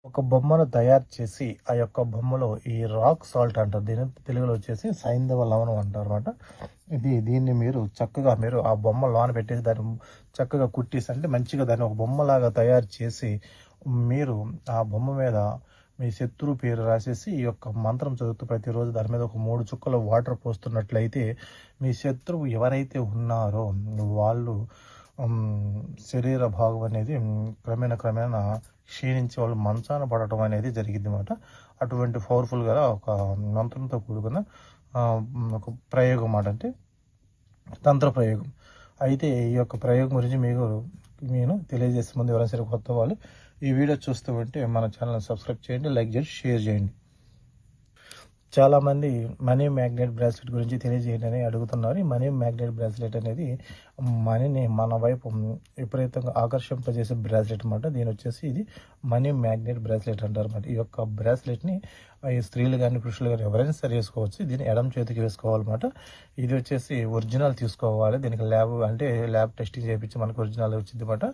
ఒక బొమ్మను తయారు చేసి ఆ యొక్క బొమ్మలో ఈ రాక్ సాల్ట్ అంటారు. దీన్ని తెలుగులో వచ్చేసి సైంధవ లవణం అంటారు అనమాట. దీన్ని మీరు చక్కగా ఆ బొమ్మ లోన పెట్టేసి దాన్ని చక్కగా కుట్టేసి అంటే మంచిగా దాన్ని ఒక బొమ్మలాగా తయారు చేసి మీరు ఆ బొమ్మ మీద మీ శత్రువు పేరు రాసేసి ఈ యొక్క మంత్రం చదువుతూ ప్రతిరోజు దాని మీద ఒక 3 చుక్కల వాటర్ పోస్తున్నట్లయితే మీ శత్రువు ఎవరైతే ఉన్నారో వాళ్ళు శరీర భాగం అనేది క్రమేణా క్షీణించి వాళ్ళు మంచాన పడటం అనేది జరిగింది అన్నమాట. అటువంటి పవర్ఫుల్గా ఒక మంత్రంతో కూడుకున్న ఒక ప్రయోగం మాట, అంటే తంత్ర ప్రయోగం. అయితే ఈ యొక్క ప్రయోగం గురించి నేను తెలియజేసే ముందు ఎవరైనా సరే కొత్త వాళ్ళు ఈ వీడియో చూస్తూ ఉంటే మన ఛానల్ని సబ్స్క్రైబ్ చేయండి, లైక్ చేయండి, షేర్ చేయండి. చాలామంది మనీ మ్యాగ్నెట్ బ్రాస్లెట్ గురించి తెలియజేయండి అని అడుగుతున్నారు. ఈ మనీ మ్యాగ్నెట్ బ్రాస్లెట్ అనేది మనీని మన వైపు విపరీతంగా ఆకర్షింపజేసే బ్రాస్లెట్ అనమాట. దీని వచ్చేసి ఇది మనీ మ్యాగ్నెట్ బ్రాస్లెట్ అంటారు అన్నమాట. ఈ యొక్క బ్రాస్లెట్ని ఈ స్త్రీలు కానీ పురుషులు కానీ ఎవరైనా సరే వేసుకోవచ్చు. దీన్ని ఎడమ చేతికి వేసుకోవాలన్నమాట. ఇది వచ్చేసి ఒరిజినల్ తీసుకోవాలి. దీనికి ల్యాబ్ టెస్టింగ్ చేయించి మనకు ఒరిజినల్ వచ్చింది అనమాట.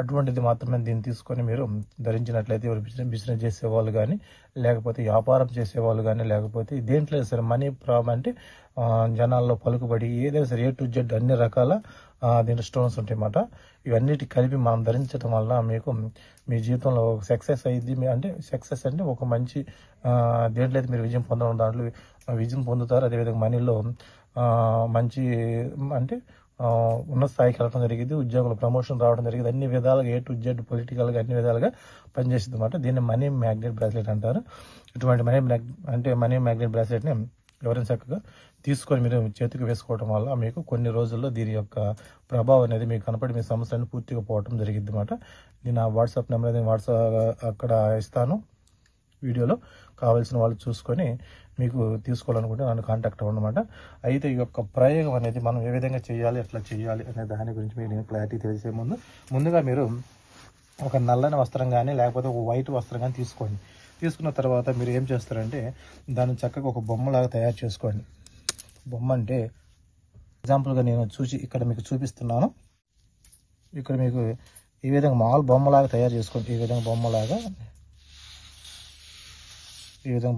అటువంటిది మాత్రమే దీన్ని తీసుకొని మీరు ధరించినట్లయితే బిజినెస్ చేసేవాళ్ళు కానీ, లేకపోతే వ్యాపారం చేసేవాళ్ళు కానీ, లేకపోతే దేంట్లో సరే మనీ ప్రాబ్లం అంటే జనాల్లో పలుకుబడి ఏదైనా సరే A to Z అన్ని రకాల దీంట్లో స్టోన్స్ ఉంటాయి అన్నమాట. ఇవన్నిటి కలిపి మనం ధరించడం వల్ల మీకు మీ జీవితంలో సక్సెస్ అయ్యింది. సక్సెస్ అంటే ఒక మంచి దేంట్లో అయితే మీరు విజయం పొందడం దాంట్లో విజయం పొందుతారు. అదేవిధంగా మనీలో మంచి ఉన్నత స్థాయికి వెళ్ళడం జరిగింది. ఉద్యోగులు ప్రమోషన్ రావడం జరిగింది. అన్ని విధాలుగా A to Z పొలిటికల్గా అన్ని విధాలుగా పనిచేస్తుంది అన్నమాట. దీన్ని మనీ మ్యాగ్నెట్ బ్రాస్లెట్ అంటారు. ఇటువంటి మనీ మ్యాగ్నెట్ బ్రాస్లెట్ని ఎవరైనా చక్కగా తీసుకొని మీరు చేతికి వేసుకోవడం వల్ల మీకు కొన్ని రోజుల్లో దీని యొక్క ప్రభావం అనేది మీకు కనపడి మీ సమస్యలను పూర్తిగా పోవడం జరిగింది అన్నమాట. నేను ఆ వాట్సాప్ నెంబర్ అనేది అక్కడ ఇస్తాను వీడియోలో. కావాల్సిన వాళ్ళు చూసుకొని మీకు తీసుకోవాలనుకుంటే నన్ను కాంటాక్ట్ అవ్వనమాట. అయితే ఈ యొక్క ప్రయోగం అనేది మనం ఏ విధంగా చేయాలి, ఎట్లా చేయాలి అనే దాని గురించి నేను క్లారిటీ తెలిసే ముందుగా మీరు ఒక నల్లని వస్త్రం కానీ లేకపోతే ఒక వైట్ వస్త్రం కానీ తీసుకోండి. తీసుకున్న తర్వాత మీరు ఏం చేస్తారంటే దాన్ని చక్కగా ఒక బొమ్మలాగా తయారు చేసుకోండి. బొమ్మ అంటే ఎగ్జాంపుల్గా నేను ఇక్కడ మీకు చూపిస్తున్నాను. ఇక్కడ మీకు ఈ విధంగా మామూలు బొమ్మలాగా తయారు చేసుకోండి. ఈ విధంగా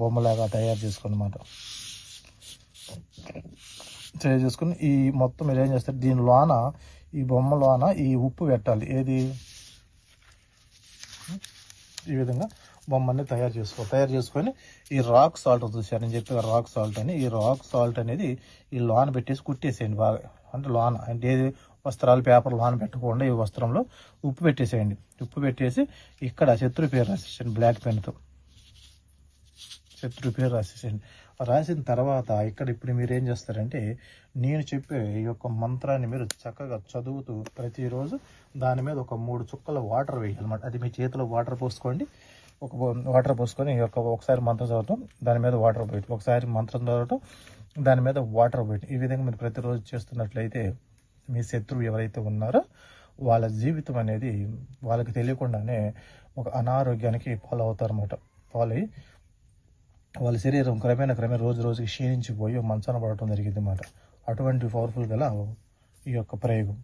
బొమ్మలాగా తయారు చేసుకోండి అన్నమాట. తయారు చేసుకుని ఈ మొత్తం మీరు ఏం చేస్తారు, ఈ బొమ్మలోన ఈ ఉప్పు పెట్టాలి. ఈ విధంగా బొమ్మని తయారు చేసుకొని ఈ రాక్ సాల్ట్ చూసారు నేను చెప్పి రాక్ సాల్ట్ అని, ఈ రాక్ సాల్ట్ అనేది ఈ లోన పెట్టేసి కుట్టేసేయండి బాగా. ఏది వస్త్రాలు పేపర్ లోన పెట్టకుండా ఈ వస్త్రంలో ఉప్పు పెట్టేసేయండి. ఉప్పు పెట్టేసి ఇక్కడ శత్రు పేరు రాసేసేయండి. బ్లాక్ పెన్తో శత్రు పేరు రాసేసేయండి. రాసిన తర్వాత ఇప్పుడు మీరు ఏం చేస్తారంటే నేను చెప్పే ఈ యొక్క మంత్రాన్ని మీరు చక్కగా చదువుతూ ప్రతిరోజు దాని మీద ఒక 3 చుక్కల వాటర్ వేయాలన్నమాట. అది మీ చేతిలో వాటర్ పోసుకోండి. వాటర్ పోసుకొని ఒకసారి మంత్రం చదవటం, దాని మీద వాటర్ పోయటం, ఒకసారి మంత్రం చదవటం, దాని మీద వాటర్ పోయటం. ఈ విధంగా మీరు ప్రతిరోజు చేస్తున్నట్లయితే మీ శత్రువు ఎవరైతే ఉన్నారో వాళ్ళ జీవితం అనేది వాళ్ళకి తెలియకుండానే ఒక అనారోగ్యానికి పాలవుతారన్నమాట. పాలై వాళ్ళ శరీరం క్రమేణా రోజు రోజుకి క్షీణించిపోయి మంచాన పడటం జరిగింది అన్నమాట. అటువంటి పవర్ఫుల్ గల ఈ యొక్క ప్రయోగం.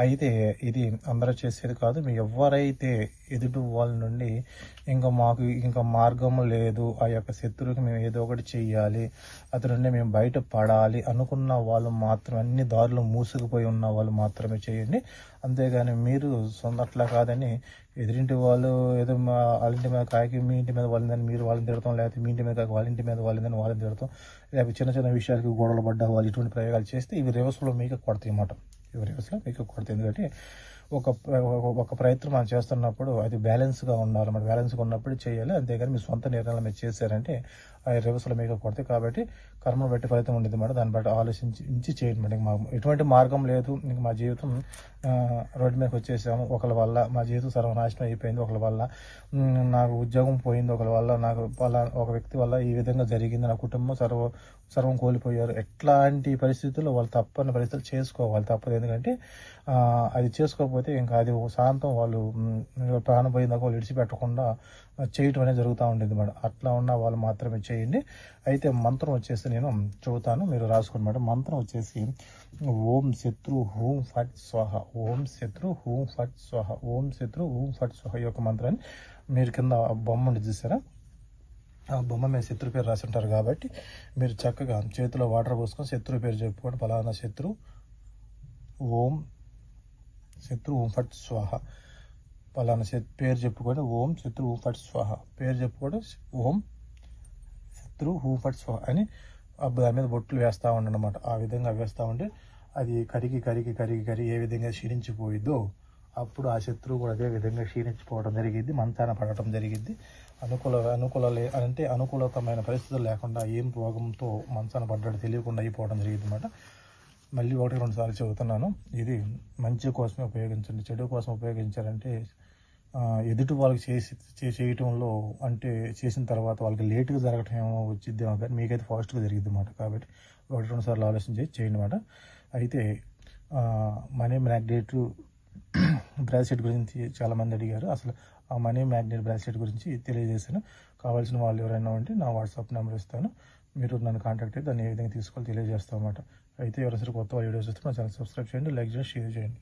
అయితే ఇది అందరూ చేసేది కాదు. మీ ఎవరైతే ఎదుటి వాళ్ళ నుండి ఇంకా మార్గం లేదు, ఆ యొక్క శత్రువుకి మేము ఏదో ఒకటి చెయ్యాలి, అతని నుండి మేము బయట పడాలి అనుకున్న వాళ్ళు మాత్రం, అన్ని దారులు మూసుకుపోయి ఉన్న వాళ్ళు మాత్రమే చేయండి. అంతేగాని మీరు అట్లా కాదని ఎదురింటి వాళ్ళు ఏదో వాళ్ళ ఇంటి మీద కాయకి మీ ఇంటి మీద వాళ్ళని మీరు వాళ్ళని తిడతాం, లేకపోతే మీ ఇంటి మీద కాక వాళ్ళ ఇంటి మీద వాళ్ళని తిడతాం, లేకపోతే చిన్న చిన్న విషయాలకి గొడవలు పడ్డా వాళ్ళు ఇటువంటి ప్రయోగాలు చేస్తే ఇవి రివర్స్లో మీకు కొడతాయి అన్నమాట. ఎందుకంటే ఒక ప్రయత్నం మనం చేస్తున్నప్పుడు అది బ్యాలెన్స్గా ఉండాలి. మరి బ్యాలెన్స్గా ఉన్నప్పుడు చేయాలి. అంతేగాని మీ సొంత నిర్ణయాలు మీరు చేశారంటే అవి రివర్స్లో మీకు కొడతాయి. కాబట్టి కర్మను బట్టి ఫలితం ఉండేది మేడం. దాన్ని బట్టి ఆలోచించి చేయండి మేడం. ఎటువంటి మార్గం లేదు, ఇంక మా జీవితం రోడ్డు మీదకి వచ్చేసాము, ఒకరి వల్ల మా జీవితం సర్వనాశనం అయిపోయింది, ఒకరి వల్ల నాకు ఉద్యోగం పోయింది, ఒకరి వల్ల నాకు ఒక వ్యక్తి వల్ల ఈ విధంగా జరిగింది, నా కుటుంబం సర్వం కోల్పోయారు. ఎట్లాంటి పరిస్థితుల్లో వాళ్ళు తప్పని పరిస్థితులు చేసుకోవాలి, తప్పదు. ఎందుకంటే అది చేసుకోకపోతే ఇంకా అది శాంతం వాళ్ళు ప్రాణం పోయిందాక వాళ్ళు విడిచిపెట్టకుండా చేయటం అనేది జరుగుతూ ఉండేది మేడం. అట్లా ఉన్న వాళ్ళు మాత్రమే చేయండి. అయితే మంత్రం వచ్చేసి నేను చెబుతాను, మీరు రాసుకోండి మేడం. మంత్రం వచ్చేసి ఓం శత్రు హూం ఫట్ స్వాహ, ఓం శత్రు హూం ఫట్ స్వాహ, ఓం శత్రు హూం ఫట్ స్వాహ. ఈ యొక్క మంత్రాన్ని మీరు కింద బొమ్మ ఉంది చూసారా, ఆ బొమ్మ మీద శత్రు పేరు రాసి ఉంటారు కాబట్టి మీరు చక్కగా చేతిలో వాటర్ పోసుకొని శత్రు పేరు చెప్పుకోండి. ఫలానా శత్రు ఓం ఫట్ స్వాహ, పలానా పేరు చెప్పుకొని ఓం శత్రు ఓం ఫట్ స్వాహ పేరు చెప్పుకోవడం, ఓం శత్రు ఓం ఫట్ స్వాహ అని దాని మీద బొట్లు వేస్తూ ఉండనమాట. ఆ విధంగా వేస్తూ ఉంటే అది కరిగి కరిగి కరిగి కరిగి ఏ విధంగా క్షీణించిపోయిద్దో అప్పుడు ఆ శత్రువు కూడా అదే విధంగా క్షీణించిపోవడం జరిగిద్ది, మంచాన పడటం జరిగిద్ది. అనుకూలతమైన పరిస్థితులు లేకుండా ఏం రోగంతో మంచాన పడ్డాడు తెలియకుండా అయిపోవడం జరిగింది అనమాట. మళ్ళీ 1-2 సార్లు చెబుతున్నాను, ఇది మంచి కోసమే ఉపయోగించండి. చెడు కోసం ఉపయోగించారంటే ఎదుటి వాళ్ళకి చేయటంలో అంటే చేసిన తర్వాత వాళ్ళకి లేటుగా జరగటం ఏమో వచ్చిద్దేమో, కానీ మీకైతే ఫాస్ట్గా జరిగిద్ది అన్నమాట. కాబట్టి 1-2 సార్లు ఆలోచన చేయండి అన్నమాట. అయితే మనీ మ్యాగ్నెట్ బ్రాస్లెట్ గురించి చాలామంది అడిగారు. అసలు ఆ మనీ మ్యాగ్నెట్ బ్రాస్లెట్ గురించి తెలియజేశాను. కావాల్సిన వాళ్ళు ఎవరైనా ఉంటే నా వాట్సాప్ నెంబర్ ఇస్తాను, మీరు నన్ను కాంటాక్ట్ అయితే దాన్ని ఏ విధంగా తీసుకోవాలి తెలియజేస్తాం అన్నమాట. అయితే ఎవరైనా కొత్త వీడియోస్ వస్తే నా ఛానల్ సబ్స్క్రైబ్ చేయండి, లైక్ చేయండి, షేర్ చేయండి.